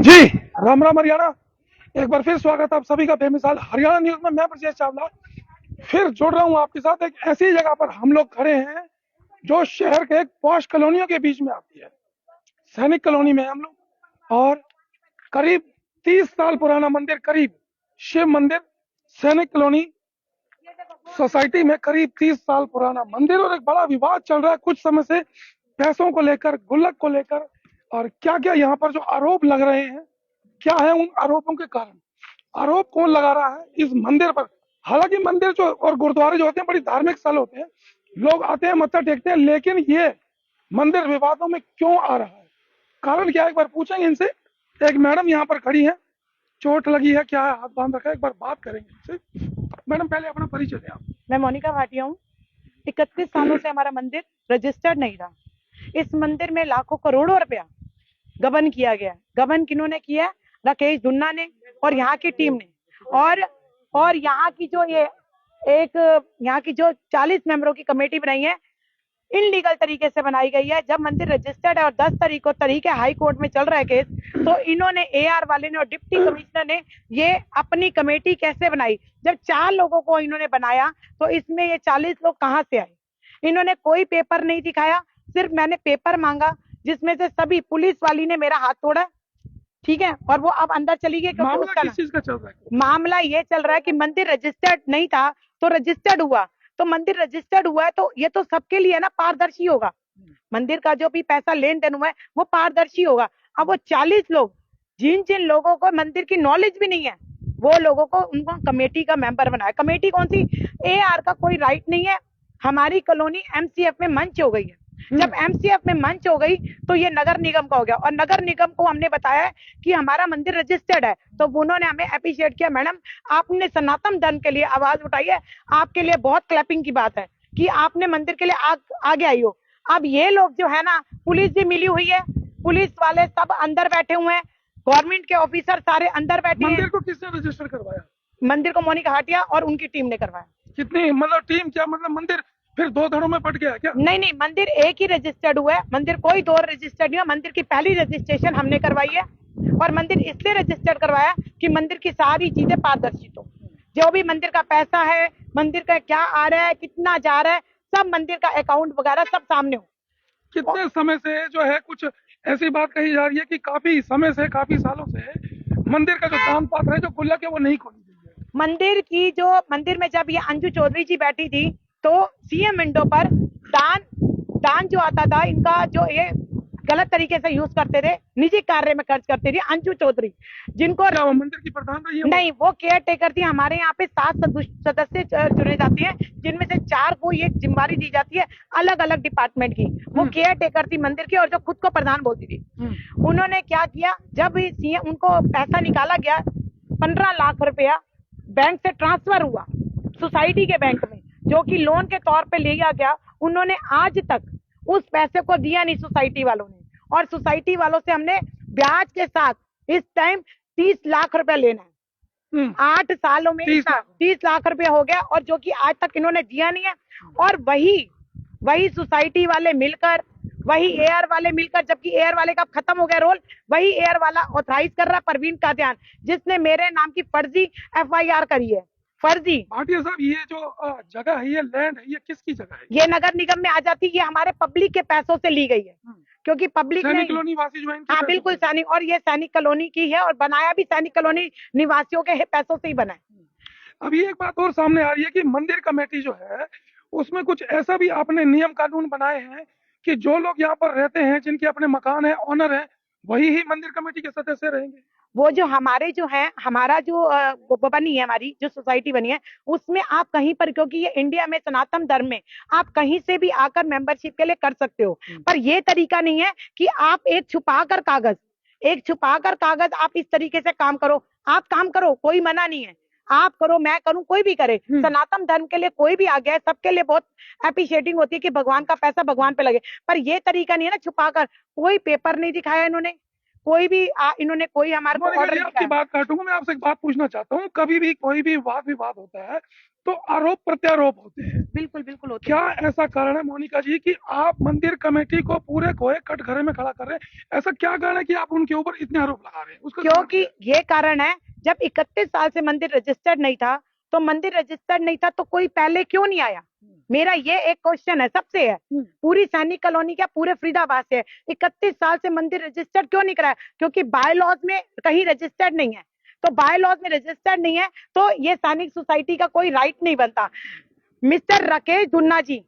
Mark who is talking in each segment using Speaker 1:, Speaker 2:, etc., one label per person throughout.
Speaker 1: जी, राम राम हरियाणा। एक बार फिर स्वागत है आप सभी का बेमिसाल हरियाणा न्यूज में। मैं ब्रजेश चावला फिर जुड़ रहा हूं आपके साथ। एक ऐसी जगह पर हम लोग खड़े हैं जो शहर के एक पॉश कॉलोनियों के बीच में आती है। सैनिक कॉलोनी में हम लोग, और करीब 30 साल पुराना मंदिर, करीब शिव मंदिर, सैनिक कॉलोनी सोसाइटी में करीब 30 साल पुराना मंदिर। और एक बड़ा विवाद चल रहा है कुछ समय से, पैसों को लेकर, गुल्लक को लेकर, और क्या क्या यहाँ पर जो आरोप लग रहे हैं, क्या है उन आरोपों के कारण, आरोप कौन लगा रहा है इस मंदिर पर। हालांकि मंदिर जो और गुरुद्वारे जो होते हैं बड़ी धार्मिक स्थल होते हैं, लोग आते हैं, मत्था टेकते हैं, लेकिन ये मंदिर विवादों में क्यों आ रहा है, कारण क्या है, एक बार पूछेंगे इनसे। एक मैडम यहाँ पर खड़ी है, चोट लगी है, क्या है, हाथ बांध रखा है, एक बार बात करेंगे इनसे। मैडम पहले अपना परिचय दें आप।
Speaker 2: मैं मोनिका भाटिया हूँ। 31 सालों से हमारा मंदिर रजिस्टर्ड नहीं था। इस मंदिर में लाखों करोड़ों रुपया गबन किया गया। गबन किन्होंने किया? राकेश जुन्ना ने और यहाँ की टीम ने। और यहाँ की जो यहाँ की जो 40 मेंबरों की कमेटी बनाई है, इनलीगल तरीके से बनाई गई है। जब मंदिर रजिस्टर्ड है और 10 तारीख हाई कोर्ट में चल रहा है केस, तो इन्होंने एआर वाले ने और डिप्टी कमिश्नर ने ये अपनी कमेटी कैसे बनाई? जब 4 लोगों को इन्होंने बनाया तो इसमें ये 40 लोग कहाँ से आए? इन्होंने कोई पेपर नहीं दिखाया। सिर्फ मैंने पेपर मांगा जिसमें से सभी, पुलिस वाली ने मेरा हाथ तोड़ा, ठीक है, और वो अब अंदर चली गई।
Speaker 1: मामला किस चीज का चल रहा है?
Speaker 2: मामला ये चल रहा है कि मंदिर रजिस्टर्ड नहीं था तो रजिस्टर्ड हुआ। तो मंदिर रजिस्टर्ड हुआ है तो ये तो सबके लिए ना पारदर्शी होगा। मंदिर का जो भी पैसा लेन देन हुआ है वो पारदर्शी होगा। अब वो 40 लोग, जिन जिन लोगों को मंदिर की नॉलेज भी नहीं है, वो लोगों को उनको कमेटी का मेंबर बनाया। कमेटी कौन सी? एआर का कोई राइट नहीं है। हमारी कॉलोनी एमसीएफ में मंच हो गई है। जब एमसीएफ में मंच हो गई तो ये नगर निगम का हो गया, और नगर निगम को हमने बताया कि हमारा मंदिर रजिस्टर्ड है, तो उन्होंने हमें अप्रिशिएट किया। मैडम, आपने सनातन धर्म के लिए आवाज उठाई है, आपके लिए बहुत क्लैपिंग की बात है कि आपने मंदिर के लिए आगे आई हो। अब ये लोग जो है ना, पुलिस भी मिली हुई है, पुलिस वाले सब अंदर बैठे हुए हैं, गवर्नमेंट के ऑफिसर सारे अंदर बैठे हैं।
Speaker 1: मंदिर को किसने रजिस्टर करवाया?
Speaker 2: मंदिर को मोनिका भाटिया और उनकी टीम ने करवाया।
Speaker 1: कितनी, मतलब टीम क्या, मतलब मंदिर फिर 2 धड़ों में बट गया क्या?
Speaker 2: नहीं, मंदिर एक ही रजिस्टर्ड हुआ है। मंदिर कोई 2 रजिस्टर्ड नहीं हुआ। मंदिर की पहली रजिस्ट्रेशन हमने करवाई है, और मंदिर इसलिए रजिस्टर्ड करवाया कि मंदिर की सारी चीजें पारदर्शी हो। जो भी मंदिर का पैसा है, मंदिर का क्या आ रहा है, कितना जा रहा है, सब मंदिर का अकाउंट वगैरह सब सामने हो।
Speaker 1: कितने समय से जो है, कुछ ऐसी बात कही जा रही है कि काफी समय से, काफी सालों से मंदिर का जो दान पात्र है, जो गुल्लक है, वो नहीं खोली गई है।
Speaker 2: मंदिर में जब ये अंजू चौधरी जी बैठी थी तो सीएम विंडो पर दान जो आता था, इनका जो ये गलत तरीके से यूज करते थे, निजी कार्य में खर्च करते थे। अंजू चौधरी, जिनको
Speaker 1: वो मंदिर की प्रधान रही है?
Speaker 2: नहीं, वो केयर टेकर थी। हमारे यहाँ पे 7 सदस्य चुने जाते हैं, जिनमें से 4 को ये जिम्मेदारी दी जाती है अलग अलग डिपार्टमेंट की। वो केयर टेकर थी मंदिर की, और जो खुद को प्रधान बोलती थी। उन्होंने क्या किया, जब सीएम उनको पैसा निकाला गया, 15 लाख रुपया बैंक से ट्रांसफर हुआ सोसाइटी के बैंक में, जो कि लोन के तौर पे लिया गया। उन्होंने आज तक उस पैसे को दिया नहीं सोसाइटी वालों ने, और सोसाइटी वालों से हमने ब्याज के साथ इस टाइम 30 लाख रुपया लेना है। 8 सालों में 30 लाख रुपया हो गया, और जो कि आज तक इन्होंने दिया नहीं है। और वही सोसाइटी वाले मिलकर, वही एआर वाले मिलकर, जबकि एआर वाले का खत्म हो गया रोल, वही एआर वाला ऑथराइज कर रहा है परवीन कादियान, जिसने मेरे नाम की फर्जी एफआईआर करी है। फर्जी।
Speaker 1: भाटिया साहब, ये जो जगह है, ये लैंड है, ये किसकी जगह है?
Speaker 2: ये नगर निगम में आ जाती है। ये हमारे पब्लिक के पैसों से ली गई है, क्योंकि पब्लिक
Speaker 1: सैनिक कॉलोनी वासी जो है,
Speaker 2: हाँ बिल्कुल सैनिक, और ये सैनिक कॉलोनी की है, और बनाया भी सैनिक कॉलोनी निवासियों के पैसों से ही बना है।
Speaker 1: अभी एक बात और सामने आ रही है कि मंदिर कमेटी जो है, उसमें कुछ ऐसा भी आपने नियम कानून बनाए हैं कि जो लोग यहाँ पर रहते हैं, जिनके अपने मकान है, ऑनर है, वही ही मंदिर कमेटी के सदस्य रहेंगे।
Speaker 2: वो जो हमारे जो है, हमारा जो बनी है, हमारी जो सोसाइटी बनी है, उसमें आप कहीं पर, क्योंकि ये इंडिया में सनातन धर्म में आप कहीं से भी आकर मेंबरशिप के लिए कर सकते हो, पर ये तरीका नहीं है कि आप एक छुपाकर कागज आप इस तरीके से काम करो। आप काम करो, कोई मना नहीं है, आप करो, मैं करूं, कोई भी करे। सनातन धर्म के लिए कोई भी आ गया है, सबके लिए बहुत अप्रिशिएटिंग होती है कि भगवान का पैसा भगवान पे लगे, पर ये तरीका नहीं है ना छुपाकर। कोई पेपर नहीं दिखाया इन्होंने, कोई भी इन्होंने कोई हमारे को
Speaker 1: मोनिका
Speaker 2: ऑर्डर
Speaker 1: जी,
Speaker 2: नहीं
Speaker 1: आपकी
Speaker 2: किया।
Speaker 1: बात काटूंगा, मैं आपसे एक बात पूछना चाहता हूँ। कभी भी कोई भी वाद विवाद होता है तो आरोप प्रत्यारोप होते हैं।
Speaker 2: बिल्कुल बिल्कुल होते
Speaker 1: क्या
Speaker 2: हैं।
Speaker 1: ऐसा कारण है मोनिका जी कि आप मंदिर कमेटी को पूरे गोए कटघरे में खड़ा कर रहे हैं? ऐसा क्या कारण है कि आप उनके ऊपर इतने आरोप लगा रहे हैं? उसका कारण
Speaker 2: क्योंकि
Speaker 1: क्या है?
Speaker 2: ये कारण है, जब 31 साल से मंदिर रजिस्टर्ड नहीं था, तो मंदिर रजिस्टर्ड नहीं था तो कोई पहले क्यों नहीं आया? मेरा ये एक क्वेश्चन है सबसे है। पूरी सैनिक कॉलोनी क्या पूरे फरीदाबाद से 31 साल से मंदिर रजिस्टर्ड क्यों नहीं कराया? क्योंकि बाय लॉज में कहीं रजिस्टर्ड नहीं है। तो बाय लॉज में रजिस्टर्ड नहीं है तो ये सैनिक सोसाइटी का कोई राइट नहीं बनता। मिस्टर राकेश दुन्ना जी,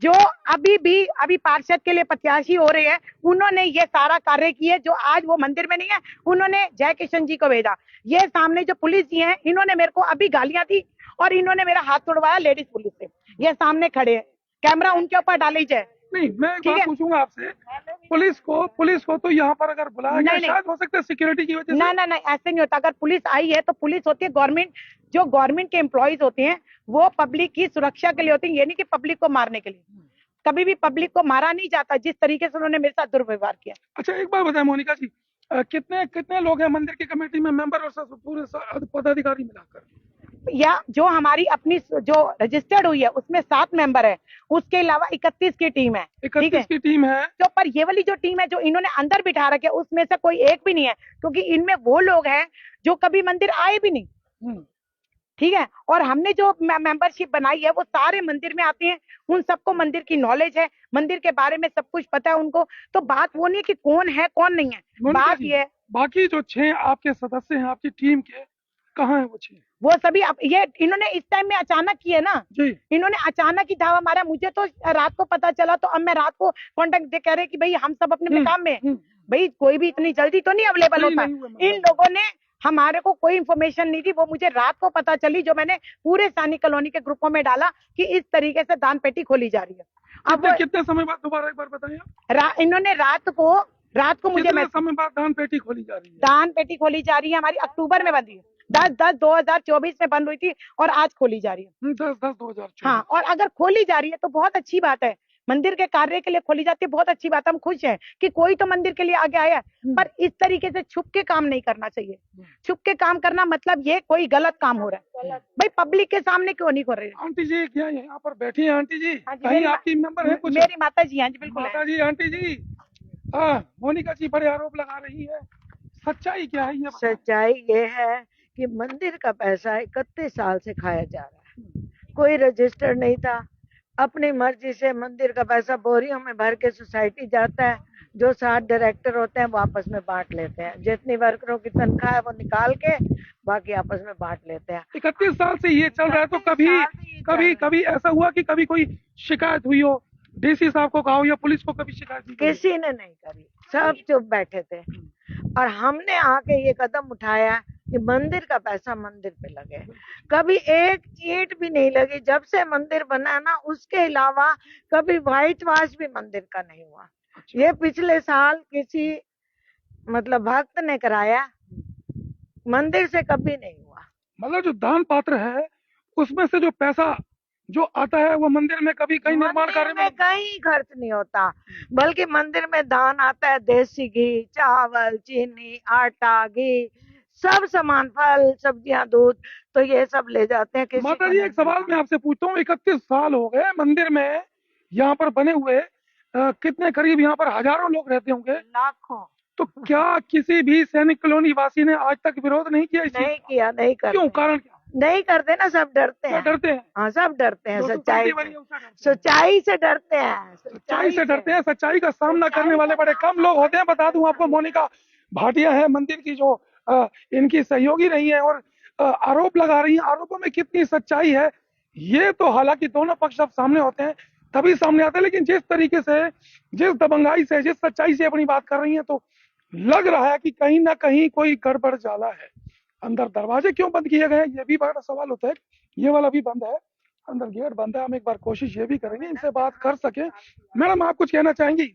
Speaker 2: जो अभी पार्षद के लिए प्रत्याशी हो रहे हैं, उन्होंने ये सारा कार्य किए। जो आज वो मंदिर में नहीं है, उन्होंने जय किशन जी को भेजा। ये सामने जो पुलिस जी हैं, इन्होंने मेरे को अभी गालियां दी और इन्होंने मेरा हाथ तोड़वाया लेडीज पुलिस से। ये सामने खड़े हैं, कैमरा उनके ऊपर डाली जाए।
Speaker 1: नहीं, मैं एक
Speaker 2: ठीक
Speaker 1: बात
Speaker 2: है,
Speaker 1: पूछूंगा आपसे। पुलिस को तो यहाँ पर अगर बुलाया गया,
Speaker 2: नहीं नहीं
Speaker 1: शायद हो सकता है सिक्योरिटी की वजह
Speaker 2: ना
Speaker 1: से।
Speaker 2: ना ना, ऐसे नहीं होता। अगर पुलिस आई है तो पुलिस होती है गवर्नमेंट, जो गवर्नमेंट के एम्प्लॉयज होते हैं वो पब्लिक की सुरक्षा के लिए होते हैं, ये नहीं कि पब्लिक को मारने के लिए। कभी भी पब्लिक को मारा नहीं जाता जिस तरीके से उन्होंने मेरे साथ दुर्व्यवहार किया।
Speaker 1: अच्छा, एक बात बताएं मोनिका जी, कितने कितने लोग हैं मंदिर की कमेटी में मेंबर और पूरे पदाधिकारी मिलाकर?
Speaker 2: या जो हमारी अपनी जो रजिस्टर्ड हुई है उसमें 7 मेंबर है, उसके अलावा 31 की टीम है। ठीक है,
Speaker 1: 31 की टीम है।
Speaker 2: तो पर ये वाली जो टीम है जो इन्होंने अंदर बिठा रखे, उसमें से कोई एक भी नहीं है, क्योंकि इनमें वो लोग हैं जो कभी मंदिर आए भी नहीं। ठीक है, और हमने जो मेंबरशिप बनाई है वो सारे मंदिर में आते हैं, उन सबको मंदिर की नॉलेज है, मंदिर के बारे में सब कुछ पता है उनको। तो बात वो नहीं है कि कौन है कौन नहीं है,
Speaker 1: मोनिका
Speaker 2: बात
Speaker 1: जी,
Speaker 2: ये है।
Speaker 1: बाकी जो 6 आपके सदस्य हैं आपकी टीम के, कहाँ है वो 6?
Speaker 2: वो सभी ये इन्होंने इस टाइम में अचानक किए ना
Speaker 1: जी।
Speaker 2: इन्होंने अचानक ही धावा मारा। मुझे तो रात को पता चला, तो अब मैं रात को कांटेक्ट दे कह रहे कि भाई हम सब अपने काम में हैं। भाई कोई भी इतनी जल्दी तो नहीं अवेलेबल होता है। इन लोगों ने हमारे को कोई इन्फॉर्मेशन नहीं दी, वो मुझे रात को पता चली, जो मैंने पूरे सैनिक कॉलोनी के ग्रुपों में डाला कि इस तरीके से दान पेटी खोली जा रही है। अब
Speaker 1: कितने समय बाद, दोबारा एक बार बताइए।
Speaker 2: इन्होंने रात को मुझे
Speaker 1: कितने समय बाद दान पेटी खोली जा रही है?
Speaker 2: दान पेटी खोली जा रही है, हमारी अक्टूबर में बंदी है, 10/10/2024 में बंद हुई थी और आज खोली जा रही है।
Speaker 1: 10/10/2024।
Speaker 2: हाँ, और अगर खोली जा रही है तो बहुत अच्छी बात है, मंदिर के कार्य के लिए खोली जाती है, बहुत अच्छी बात है। हम खुश हैं कि कोई तो मंदिर के लिए आगे आया है, पर इस तरीके से छुप के काम नहीं करना चाहिए। छुप के काम करना मतलब ये कोई गलत काम हो रहा है। भाई पब्लिक के सामने क्यों नहीं कर रहे?
Speaker 1: आंटी जी, क्या यहाँ पर बैठी है आंटी जी?
Speaker 2: हाँ जी,
Speaker 1: कहीं आपकी मेंबर है कुछ?
Speaker 2: मेरी माता जी। हाँ जी, बिल्कुल
Speaker 1: माता जी, आंटी जी, मोनिका जी बड़े आरोप लगा रही है, सच्चाई क्या है ये?
Speaker 3: सच्चाई ये है कि मंदिर का पैसा 31 साल से खाया जा रहा है, कोई रजिस्टर नहीं था। अपनी मर्जी से मंदिर का पैसा बोरियों में भर के सोसाइटी जाता है, जो 7 डायरेक्टर होते हैं वो आपस में बांट लेते हैं, जितनी वर्करों की तनख्वाह है वो निकाल के बाकी आपस में बांट लेते हैं।
Speaker 1: 31 साल से ये चल रहा है, तो कभी ऐसा हुआ कि कभी कोई शिकायत हुई हो, डीसी साहब को कहा हो या पुलिस को कभी शिकायत की?
Speaker 3: किसी ने नहीं करी, सब चुप बैठे थे। और हमने आके ये कदम उठाया कि मंदिर का पैसा मंदिर पे लगे। कभी एक ईंट भी नहीं लगी जब से मंदिर बना ना, उसके अलावा कभी व्हाइट वॉश भी मंदिर का नहीं हुआ। ये पिछले साल किसी मतलब भक्त ने कराया, मंदिर से कभी नहीं हुआ।
Speaker 1: मतलब जो दान पात्र है उसमें से जो पैसा जो आता है वो मंदिर में कभी कहीं निर्माण कार्य में
Speaker 3: कहीं खर्च नहीं होता, बल्कि मंदिर में दान आता है देसी घी, चावल, चीनी, आटा, घी, सब सामान, फल, सब्जियां, दूध, तो ये सब ले जाते हैं।
Speaker 1: माता जी, एक सवाल मैं आपसे पूछता हूँ, 31 साल हो गए मंदिर में यहाँ पर बने हुए, कितने करीब यहाँ पर हजारों लोग रहते होंगे,
Speaker 3: लाखों।
Speaker 1: तो क्या किसी भी सैनिक कॉलोनी वासी ने आज तक विरोध नहीं किया?
Speaker 3: नहीं किया, नहीं करते।
Speaker 1: क्यों? कारण क्या?
Speaker 3: नहीं करते ना, सब डरते हैं।
Speaker 1: डरते हैं?
Speaker 3: हाँ, सब डरते हैं।
Speaker 1: सच्चाई
Speaker 3: सच्चाई से डरते हैं,
Speaker 1: सच्चाई से डरते हैं। सच्चाई का सामना करने वाले बड़े कम लोग होते हैं। बता दूं आपको, मोनिका भाटिया है मंदिर की जो इनकी सहयोगी रही है और आरोप लगा रही है। आरोपों में कितनी सच्चाई है ये तो हालांकि दोनों पक्ष जब सामने होते हैं तभी सामने आता है, लेकिन जिस तरीके से, जिस दबंगाई से, जिस सच्चाई से अपनी बात कर रही है, तो लग रहा है कि कहीं ना कहीं कोई गड़बड़ जाला है। अंदर दरवाजे क्यों बंद किए गए ये भी बड़ा सवाल होता है। ये वाला भी बंद है, अंदर गेट बंद है। हम एक बार कोशिश ये भी करेंगे इनसे बात कर सके। मैडम, आप कुछ कहना चाहेंगी?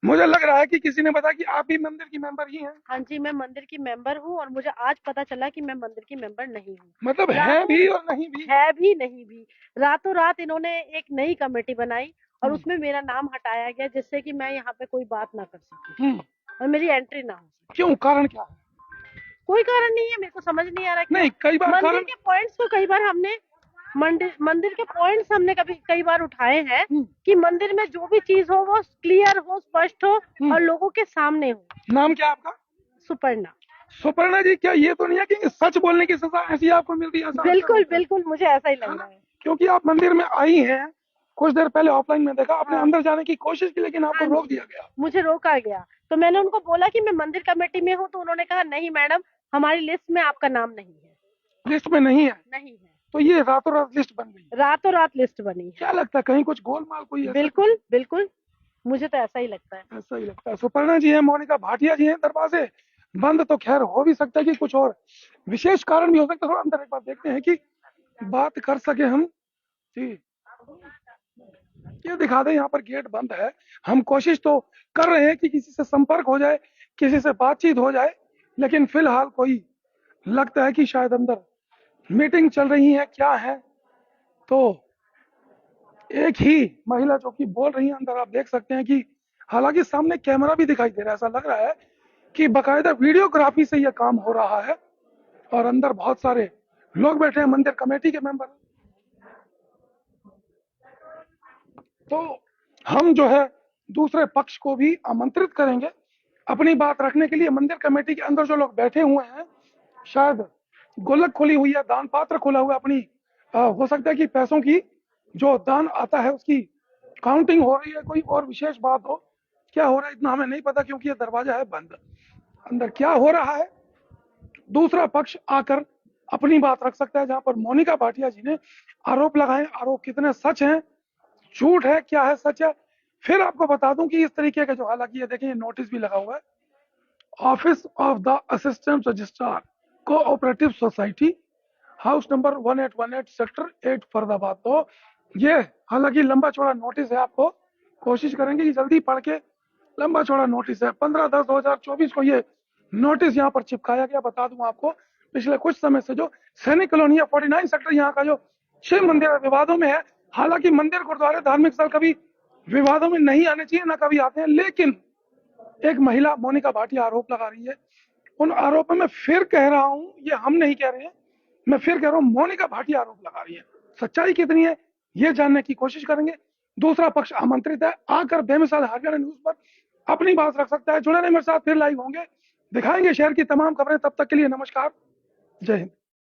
Speaker 1: मुझे लग रहा है कि किसी ने बताया कि आप भी मंदिर की मेंबर ही हैं।
Speaker 4: हाँ जी, मैं मंदिर की मेंबर हूँ और मुझे आज पता चला कि मैं मंदिर की मेंबर नहीं हूँ।
Speaker 1: मतलब है भी और नहीं भी?
Speaker 4: है भी नहीं भी। रातों रात इन्होंने एक नई कमेटी बनाई और उसमें मेरा नाम हटाया गया, जिससे कि मैं यहाँ पे कोई बात ना कर सकूं। और मेरी एंट्री ना हो।
Speaker 1: क्यों, कारण क्या है?
Speaker 4: कोई कारण नहीं है, मेरे को समझ नहीं आ रहा।
Speaker 1: नहीं, कई बार
Speaker 4: मंदिर
Speaker 1: कारण
Speaker 4: के पॉइंट्स तो कई बार हमने मंदिर के पॉइंट्स हमने कई बार उठाए हैं कि मंदिर में जो भी चीज हो वो क्लियर हो, स्पष्ट हो और लोगों के सामने हो।
Speaker 1: नाम क्या है आपका?
Speaker 4: सुपर्णा।
Speaker 1: सुपर्णा जी, क्या ये तो नहीं है कि सच बोलने की सजा ऐसी आपको मिलती है? ऐसा
Speaker 4: बिल्कुल बिल्कुल, मुझे ऐसा ही लग रहा है।
Speaker 1: क्योंकि आप मंदिर में आई हैं, कुछ देर पहले ऑफलाइन में देखा आपने, अंदर जाने की कोशिश की लेकिन आपको रोक दिया गया।
Speaker 4: मुझे रोका गया, तो मैंने उनको बोला कि मैं मंदिर कमेटी में हूँ, तो उन्होंने कहा नहीं मैडम, हमारी लिस्ट में आपका नाम नहीं है।
Speaker 1: लिस्ट में नहीं है?
Speaker 4: नहीं है।
Speaker 1: तो ये रातों रात लिस्ट बन गई?
Speaker 4: रातों रात लिस्ट बनी है।
Speaker 1: क्या लगता है, कहीं कुछ गोलमाल कोई?
Speaker 4: बिल्कुल बिल्कुल, मुझे तो ऐसा ही लगता है।
Speaker 1: ऐसा ही लगता है। सुपर्णा जी हैं, मोनिका भाटिया जी हैं, दरवाजे बंद तो खैर हो भी सकता है कि कुछ और विशेष कारण भी हो सकता है। थोड़ा अंदर एक बार देखते हैं कि बात कर सके हम जी। ये दिखा दें, यहाँ पर गेट बंद है। हम कोशिश तो कर रहे हैं कि किसी से संपर्क हो जाए, किसी से बातचीत हो जाए, लेकिन फिलहाल कोई लगता है कि शायद अंदर मीटिंग चल रही है, क्या है। तो एक ही महिला जो कि बोल रही है अंदर, आप देख सकते हैं कि हालांकि सामने कैमरा भी दिखाई दे रहा है। ऐसा लग रहा है कि बकायदा वीडियोग्राफी से यह काम हो रहा है और अंदर बहुत सारे लोग बैठे हैं, मंदिर कमेटी के मेंबर। तो हम जो है दूसरे पक्ष को भी आमंत्रित करेंगे अपनी बात रखने के लिए। मंदिर कमेटी के अंदर जो लोग बैठे हुए हैं, शायद गोलक खोली हुई है, दान पात्र खोला हुआ है अपनी। हो सकता है कि पैसों की जो दान आता है उसकी काउंटिंग हो रही है, कोई और विशेष बात हो। क्या हो रहा है इतना हमें नहीं पता, क्योंकि ये दरवाजा है बंद। अंदर क्या हो रहा है, दूसरा पक्ष आकर अपनी बात रख सकता है। जहां पर मोनिका भाटिया जी ने आरोप लगाए, आरोप कितने सच हैं, झूठ है, क्या है, सच है। फिर आपको बता दूं कि इस तरीके का जो, हालांकि ये देखें, नोटिस भी लगा हुआ है, office of the assistant registrar cooperative society, house number 1818 sector 8 Faridabad. तो ये हालांकि लंबा चौड़ा नोटिस है, आपको कोशिश करेंगे कि जल्दी पढ़ के, लंबा चौड़ा नोटिस है। 15/10/2024 को ये नोटिस यहाँ पर चिपकाया गया। बता दूं आपको, पिछले कुछ समय से जो सैनिक कॉलोनी 49 सेक्टर यहाँ का जो शिव मंदिर विवादों में है। हालांकि मंदिर गुरुद्वारे धार्मिक स्थल कभी विवादों में नहीं आने चाहिए, ना कभी आते हैं, लेकिन एक महिला मोनिका भाटिया आरोप लगा रही है। उन आरोपों में फिर कह रहा हूं, ये हम नहीं कह रहे हैं, मैं फिर कह रहा हूं, मोनिका भाटिया आरोप लगा रही है। सच्चाई कितनी है ये जानने की कोशिश करेंगे। दूसरा पक्ष आमंत्रित है, आकर बेमिसाल हरियाणा न्यूज पर अपनी बात रख सकता है। जुड़े रहें मेरे साथ, फिर लाइव होंगे, दिखाएंगे शहर की तमाम खबरें। तब तक के लिए नमस्कार, जय हिंद।